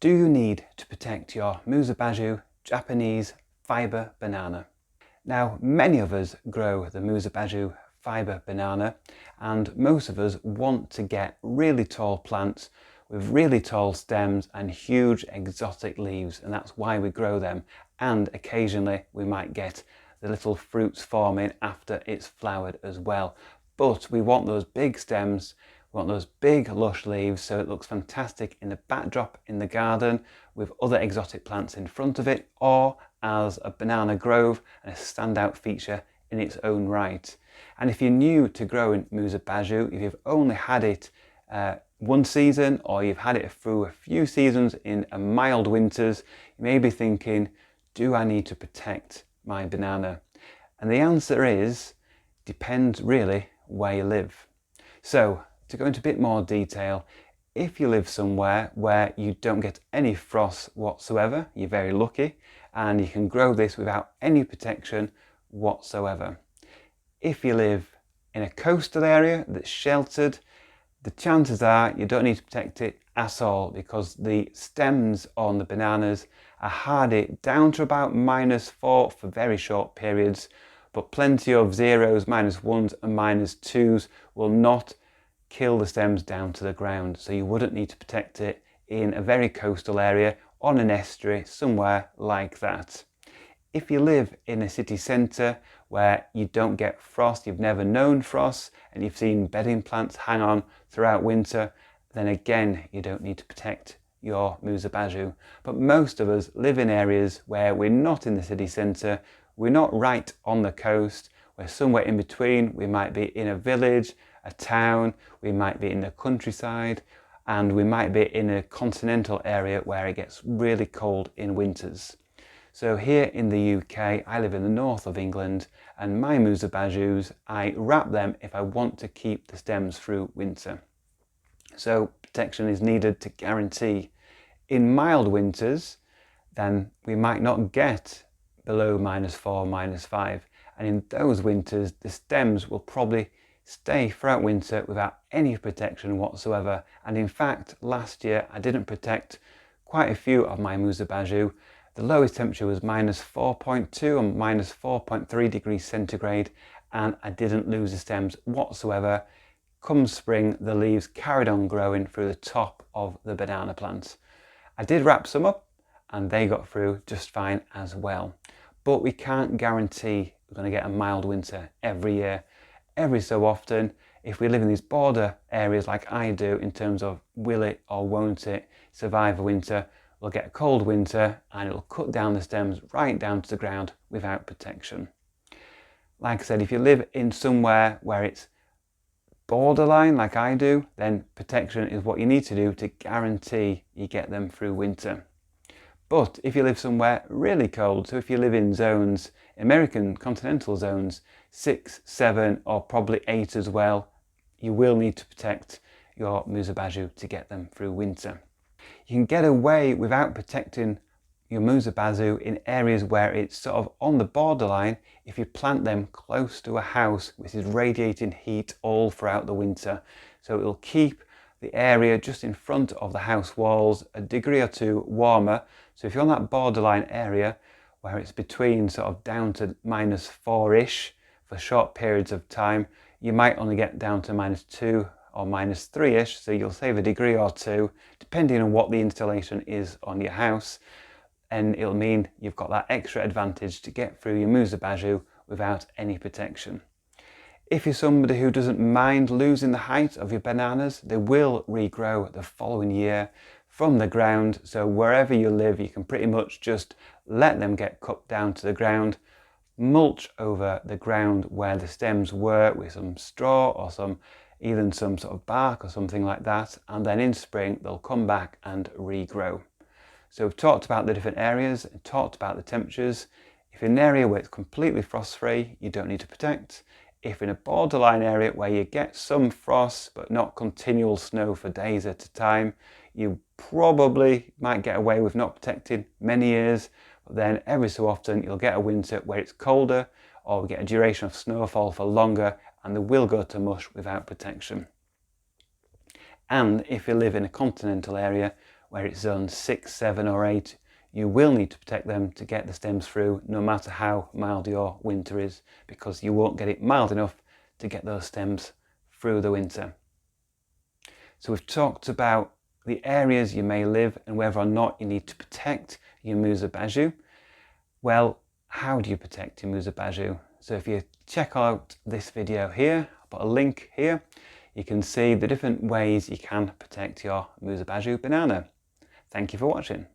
Do you need to protect your Musa basjoo Japanese fibre banana? Now, many of us grow the Musa basjoo fibre banana, and most of us want to get really tall plants with really tall stems and huge exotic leaves, and that's why we grow them. And occasionally we might get the little fruits forming after it's flowered as well. But we want those big stems, we want those big lush leaves, so it looks fantastic in the backdrop in the garden with other exotic plants in front of it, or as a banana grove and a standout feature in its own right. And if you're new to growing Musa basjoo, if you've only had it one season, or you've had it through a few seasons in a mild winters, you may be thinking, do I need to protect my banana? And the answer is, depends really where you live. So to go into a bit more detail, if you live somewhere where you don't get any frost whatsoever, you're very lucky, and you can grow this without any protection whatsoever. If you live in a coastal area that's sheltered, the chances are you don't need to protect it at all, because the stems on the bananas are hardy down to about -4 for very short periods, but plenty of zeros, -1s and -2s will not kill the stems down to the ground, so you wouldn't need to protect it in a very coastal area on an estuary somewhere like that. If you live in a city centre where you don't get frost, you've never known frost, and you've seen bedding plants hang on throughout winter, then again you don't need to protect your Musa basjoo. But most of us live in areas where we're not in the city centre, we're not right on the coast, we're somewhere in between. We might be in a village, a town, we might be in the countryside, and we might be in a continental area where it gets really cold in winters. So here in the UK, I live in the north of England, and my Musa basjoos, I wrap them if I want to keep the stems through winter. So protection is needed to guarantee. In mild winters, then we might not get below -4, -5. And in those winters, the stems will probably stay throughout winter without any protection whatsoever. And in fact, last year I didn't protect quite a few of my Musa basjoo. The lowest temperature was -4.2 and -4.3 degrees centigrade, and I didn't lose the stems whatsoever. Come spring, the leaves carried on growing through the top of the banana plant. I did wrap some up, and they got through just fine as well. But we can't guarantee we're going to get a mild winter every year. Every so often, if we live in these border areas like I do, in terms of will it or won't it survive a winter, we'll get a cold winter and it'll cut down the stems right down to the ground without protection. Like I said, if you live in somewhere where it's borderline like I do, then protection is what you need to do to guarantee you get them through winter. But if you live somewhere really cold, so if you live in zones, American continental zones, 6, 7 or probably 8 as well, you will need to protect your Musa basjoo to get them through winter. You can get away without protecting your Musa basjoo in areas where it's sort of on the borderline if you plant them close to a house which is radiating heat all throughout the winter. So it'll keep the area just in front of the house walls a degree or two warmer. So if you're on that borderline area where it's between sort of down to -4-ish for short periods of time, you might only get down to -2 or -3-ish, so you'll save a degree or two depending on what the installation is on your house, and it'll mean you've got that extra advantage to get through your Musa basjoo without any protection. If you're somebody who doesn't mind losing the height of your bananas, they will regrow the following year from the ground. So wherever you live, you can pretty much just let them get cut down to the ground, mulch over the ground where the stems were with some straw or even some sort of bark or something like that, and then in spring they'll come back and regrow. So we've talked about the different areas and talked about the temperatures. If you're in an area where it's completely frost-free, you don't need to protect. If in a borderline area where you get some frost but not continual snow for days at a time, you probably might get away with not protecting many years, but then every so often you'll get a winter where it's colder, or we get a duration of snowfall for longer and they will go to mush without protection. And if you live in a continental area where it's zone 6, 7 or 8, you will need to protect them to get the stems through, no matter how mild your winter is, because you won't get it mild enough to get those stems through the winter. So we've talked about the areas you may live and whether or not you need to protect your Musa basjoo. Well, how do you protect your Musa basjoo? So if you check out this video here, I'll put a link here, you can see the different ways you can protect your Musa basjoo banana. Thank you for watching.